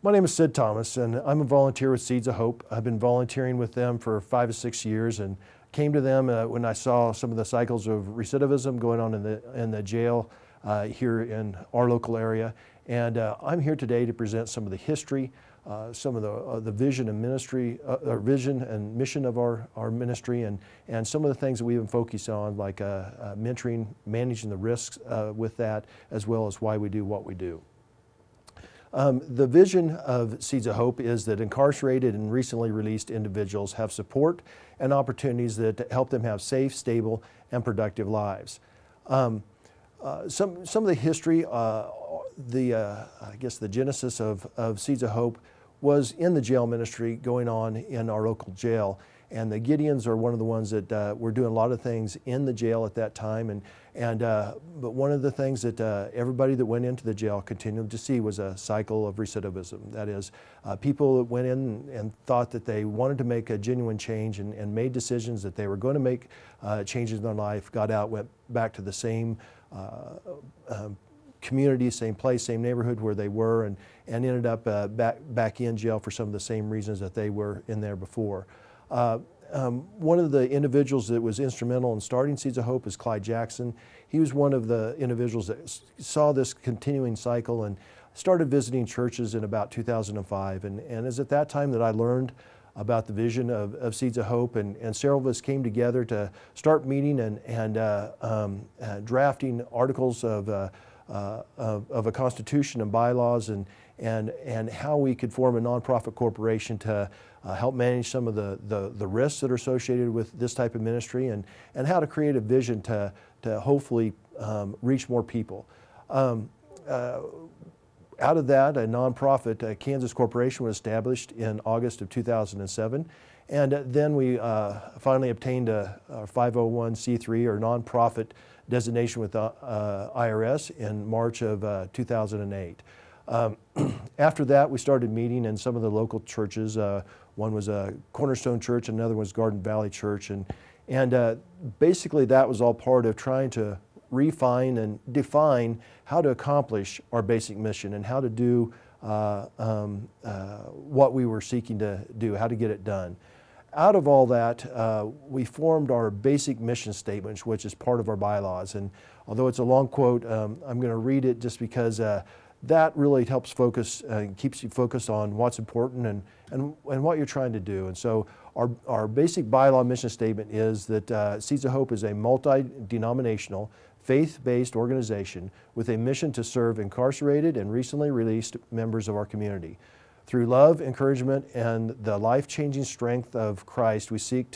My name is Sid Thomas, and I'm a volunteer with Seeds of Hope. I've been volunteering with them for 5 to 6 years, and came to them when I saw some of the cycles of recidivism going on in the jail here in our local area. And I'm here today to present some of the history, some of the vision and ministry, or vision and mission of our ministry, and some of the things that we've been focused on, like mentoring, managing the risks with that, as well as why we do what we do. The vision of Seeds of Hope is that incarcerated and recently released individuals have support and opportunities that help them have safe, stable, and productive lives. Some of the history, I guess the genesis of Seeds of Hope was in the jail ministry going on in our local jail. And the Gideons are one of the ones that were doing a lot of things in the jail at that time. But one of the things that everybody that went into the jail continued to see was a cycle of recidivism. That is, people that went in and thought that they wanted to make a genuine change and made decisions that they were going to make changes in their life, got out, went back to the same community, same place, same neighborhood where they were, and ended up back in jail for some of the same reasons that they were in there before. One of the individuals that was instrumental in starting Seeds of Hope is Clyde Jackson. He was one of the individuals that saw this continuing cycle and started visiting churches in about 2005. And it was at that time that I learned about the vision of Seeds of Hope, and several of us came together to start meeting and drafting articles of a constitution and bylaws, and how we could form a nonprofit corporation to help manage some of the risks that are associated with this type of ministry, and how to create a vision to hopefully reach more people. Out of that, a nonprofit, Kansas Corporation, was established in August of 2007. And then we finally obtained a 501c3 or nonprofit designation with the IRS in March of 2008. After that, we started meeting in some of the local churches. One was a Cornerstone Church, another was Garden Valley Church, and basically that was all part of trying to refine and define how to accomplish our basic mission and how to do what we were seeking to do, how to get it done. Out of all that, we formed our basic mission statement, which is part of our bylaws. And although it's a long quote, I'm going to read it just because that really helps focus, keeps you focused on what's important and what you're trying to do. And so our basic bylaw mission statement is that Seeds of Hope is a multi-denominational, faith-based organization with a mission to serve incarcerated and recently released members of our community. Through love, encouragement, and the life-changing strength of Christ, we seek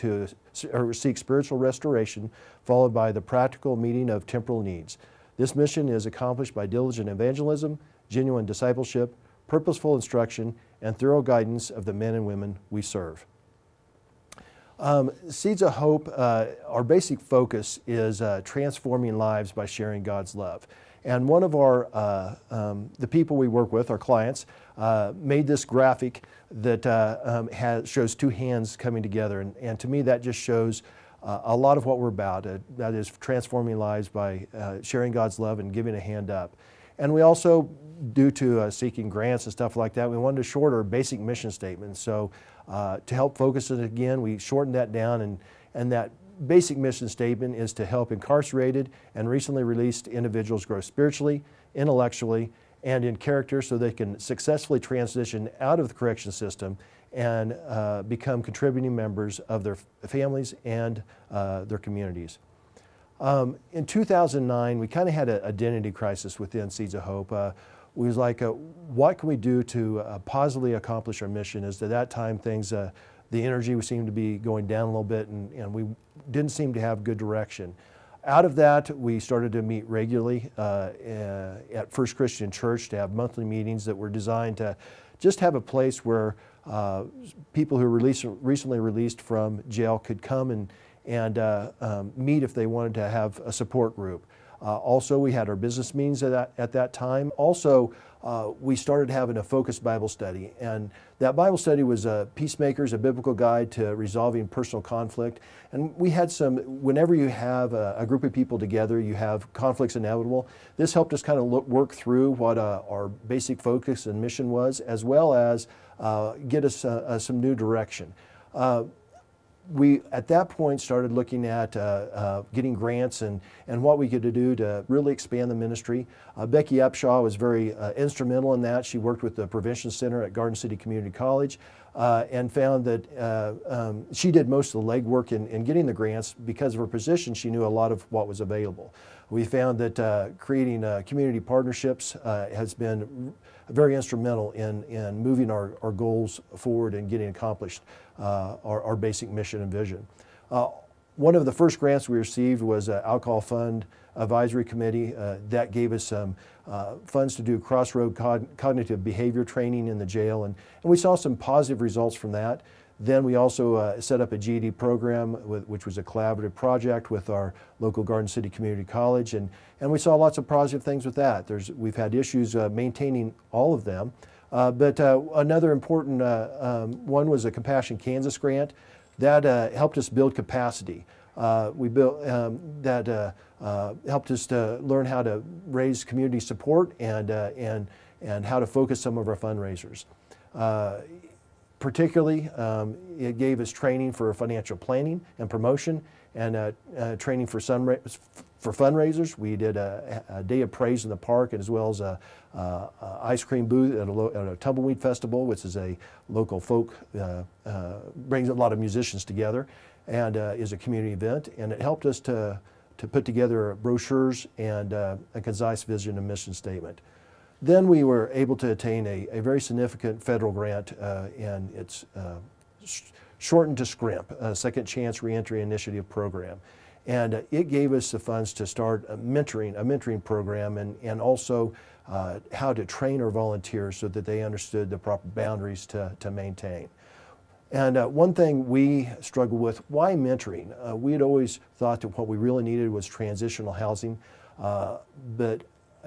spiritual restoration, followed by the practical meeting of temporal needs. This mission is accomplished by diligent evangelism, genuine discipleship, purposeful instruction, and thorough guidance of the men and women we serve. Seeds of Hope, our basic focus is transforming lives by sharing God's love. And one of our, the people we work with, our clients, made this graphic that shows two hands coming together. And to me, that just shows a lot of what we're about. That is transforming lives by sharing God's love and giving a hand up. And we also, due to seeking grants and stuff like that, we wanted to shorten our basic mission statement. So to help focus it again, we shortened that down, and that basic mission statement is to help incarcerated and recently released individuals grow spiritually, intellectually, and in character so they can successfully transition out of the correction system and become contributing members of their families and their communities. In 2009, we kind of had an identity crisis within Seeds of Hope. We was like, what can we do to positively accomplish our mission? As at that time, things, the energy seemed to be going down a little bit, and we didn't seem to have good direction. Out of that, we started to meet regularly at First Christian Church to have monthly meetings that were designed to just have a place where people who were recently released from jail could come and meet if they wanted to have a support group. Also, we had our business meetings at that time. Also, we started having a focused Bible study. And that Bible study was Peacemakers, a biblical guide to resolving personal conflict. And we had some, whenever you have a group of people together, you have conflicts inevitable. This helped us kind of work through what our basic focus and mission was, as well as get us some new direction. We, at that point, started looking at getting grants and what we could do to really expand the ministry. Becky Upshaw was very instrumental in that. She worked with the Prevention Center at Garden City Community College and found that she did most of the legwork in getting the grants. Because of her position, she knew a lot of what was available. We found that creating community partnerships has been very instrumental in moving our goals forward and getting accomplished our basic mission and vision. One of the first grants we received was Alcohol Fund Advisory Committee. That gave us some funds to do crossroad cognitive behavior training in the jail, and we saw some positive results from that. Then we also set up a GED program, which was a collaborative project with our local Garden City Community College, and we saw lots of positive things with that. We've had issues maintaining all of them, but another important one was a Compassion Kansas grant that helped us build capacity. We built that helped us to learn how to raise community support and how to focus some of our fundraisers. Particularly, it gave us training for financial planning and promotion, and training for fundraisers. We did a day of praise in the park, as well as a ice cream booth at a tumbleweed festival, which is a local folk, brings a lot of musicians together, and is a community event. And it helped us to put together brochures and a concise vision and mission statement. Then we were able to attain a very significant federal grant, and it's shortened to SCRIMP, Second Chance Reentry Initiative Program. And it gave us the funds to start a mentoring program, and also how to train our volunteers so that they understood the proper boundaries to maintain. And one thing we struggled with, why mentoring? We had always thought that what we really needed was transitional housing,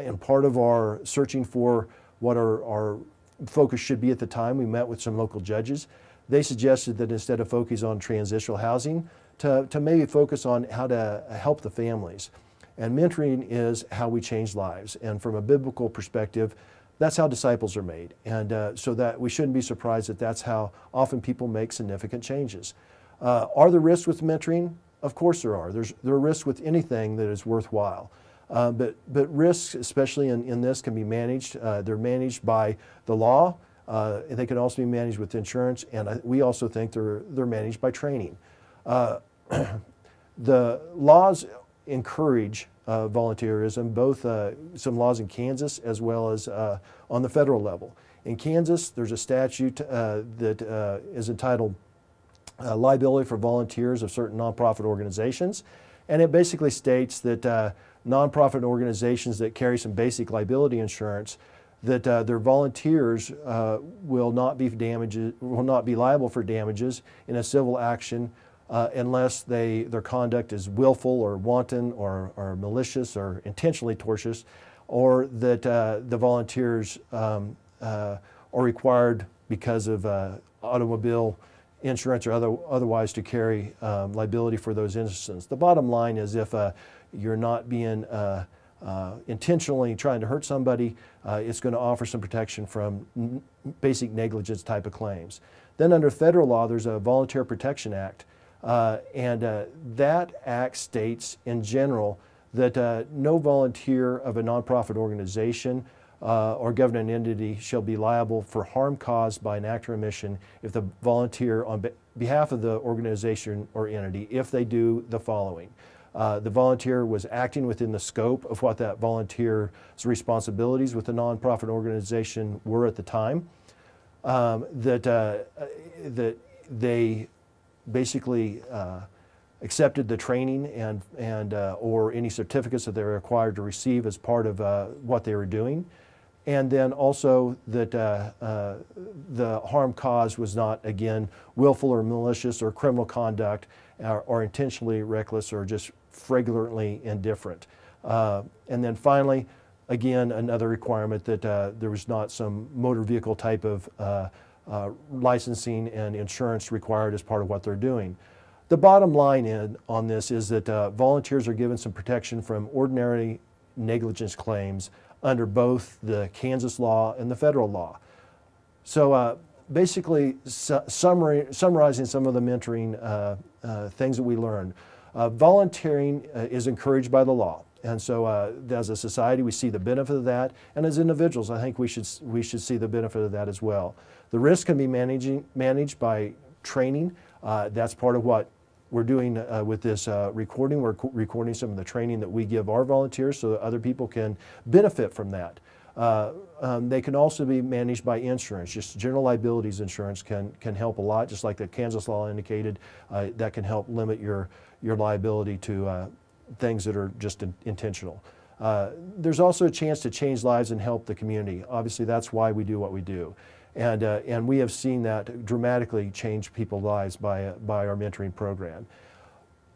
and part of our searching for what our focus should be at the time, we met with some local judges. They suggested that instead of focusing on transitional housing, to maybe focus on how to help the families. And mentoring is how we change lives. And from a biblical perspective, that's how disciples are made. And so that we shouldn't be surprised that that's how often people make significant changes. Are there risks with mentoring? Of course there are. There are risks with anything that is worthwhile. But risks, especially in this, can be managed. They're managed by the law. They can also be managed with insurance, and we also think they're managed by training. The laws encourage volunteerism, both some laws in Kansas as well as on the federal level. In Kansas, there's a statute that is entitled Liability for Volunteers of Certain Nonprofit Organizations, and it basically states that nonprofit organizations that carry some basic liability insurance, that their volunteers will not be liable for damages in a civil action unless their conduct is willful or wanton or malicious or intentionally tortious, or that the volunteers are required because of automobile insurance or otherwise to carry liability for those instances. The bottom line is, if you're not being intentionally trying to hurt somebody, it's going to offer some protection from basic negligence type of claims. Then under federal law, there's a Volunteer Protection Act, and that act states in general that no volunteer of a nonprofit organization or government entity shall be liable for harm caused by an act or omission if the volunteer on behalf of the organization or entity, if they do the following. The volunteer was acting within the scope of what that volunteer's responsibilities with the nonprofit organization were at the time, that they basically accepted the training and or any certificates that they were required to receive as part of what they were doing, and then also that the harm caused was not, again, willful or malicious or criminal conduct or intentionally reckless or just flagrantly indifferent. And then finally, again, another requirement that there was not some motor vehicle type of licensing and insurance required as part of what they're doing. The bottom line on this is that volunteers are given some protection from ordinary negligence claims under both the Kansas law and the federal law. So basically summarizing some of the mentoring things that we learned. Volunteering is encouraged by the law. And so as a society, we see the benefit of that. And as individuals, I think we should see the benefit of that as well. The risk can be managed by training. That's part of what we're doing with this recording. We're recording some of the training that we give our volunteers so that other people can benefit from that. They can also be managed by insurance. Just general liabilities insurance can help a lot, just like the Kansas law indicated. That can help limit your liability to things that are just intentional. There's also a chance to change lives and help the community. Obviously, that's why we do what we do. And we have seen that dramatically change people's lives by our mentoring program.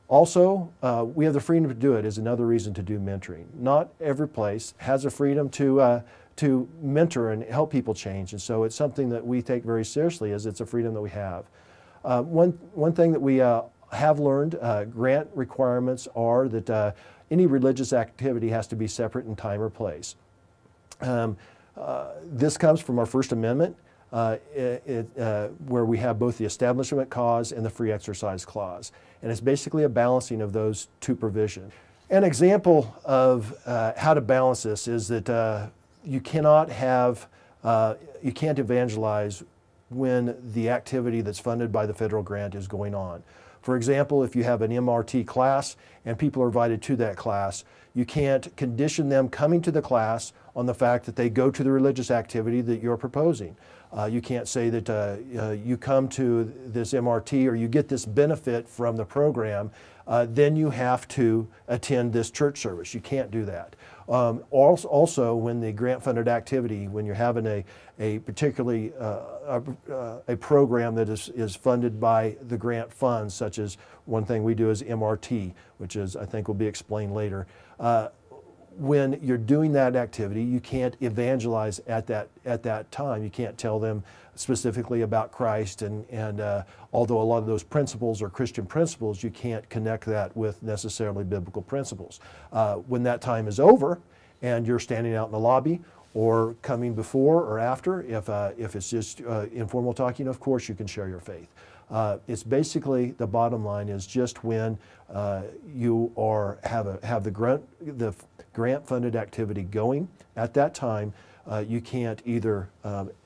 Also, we have the freedom to do it is another reason to do mentoring. Not every place has the freedom to mentor and help people change, and so it's something that we take very seriously as it's a freedom that we have. One thing that we have learned, grant requirements are that any religious activity has to be separate in time or place. This comes from our First Amendment, where we have both the Establishment Clause and the Free Exercise Clause. And it's basically a balancing of those two provisions. An example of how to balance this is that you can't evangelize when the activity that's funded by the federal grant is going on. For example, if you have an MRT class and people are invited to that class, you can't condition them coming to the class on the fact that they go to the religious activity that you're proposing. You can't say that you come to this MRT or you get this benefit from the program, then you have to attend this church service. You can't do that. Also, when the grant-funded activity, when you're having a particularly a program that is funded by the grant funds, such as one thing we do is MRT, which is, I think will be explained later. When you're doing that activity, you can't evangelize at that time. You can't tell them specifically about Christ, and although a lot of those principles are Christian principles, you can't connect that with necessarily biblical principles. When that time is over and you're standing out in the lobby or coming before or after, if it's just informal talking, of course you can share your faith. It's basically, the bottom line is just when you have the grant-funded activity going at that time, you can't either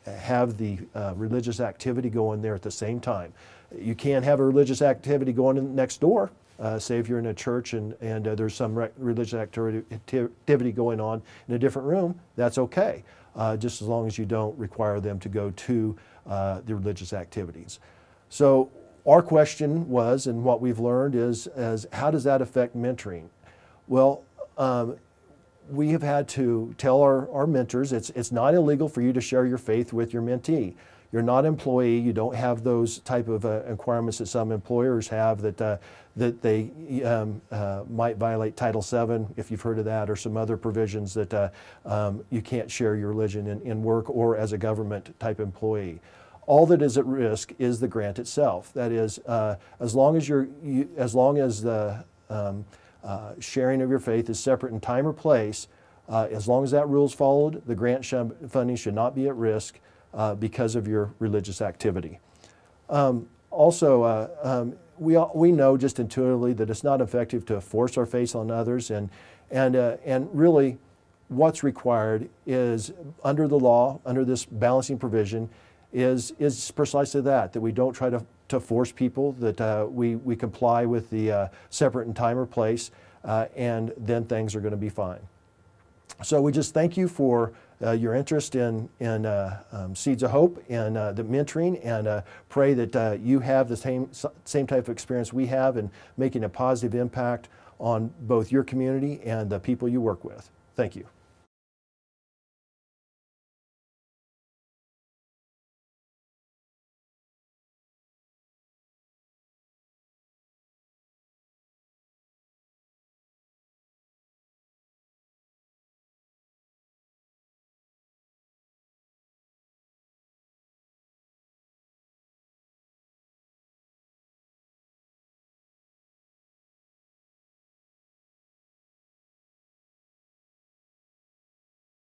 have the religious activity going there at the same time. You can't have a religious activity going in next door. Say if you're in a church and there's some religious activity going on in a different room, that's okay, just as long as you don't require them to go to the religious activities. So our question was, and what we've learned is how does that affect mentoring? Well, we have had to tell our mentors it's not illegal for you to share your faith with your mentee. You're not an employee. You don't have those type of requirements that some employers have that they might violate Title VII, if you've heard of that, or some other provisions that you can't share your religion in work or as a government type employee. All that is at risk is the grant itself. That is, as long as the sharing of your faith is separate in time or place, as long as that rule is followed, the grant funding should not be at risk because of your religious activity. Also, we know just intuitively that it's not effective to force our faith on others, and really what's required is under the law, under this balancing provision, is precisely that we don't try to force people, that we comply with the separate in time or place, and then things are going to be fine. So we just thank you for your interest in Seeds of Hope and the mentoring, and pray that you have the same type of experience we have in making a positive impact on both your community and the people you work with. Thank you.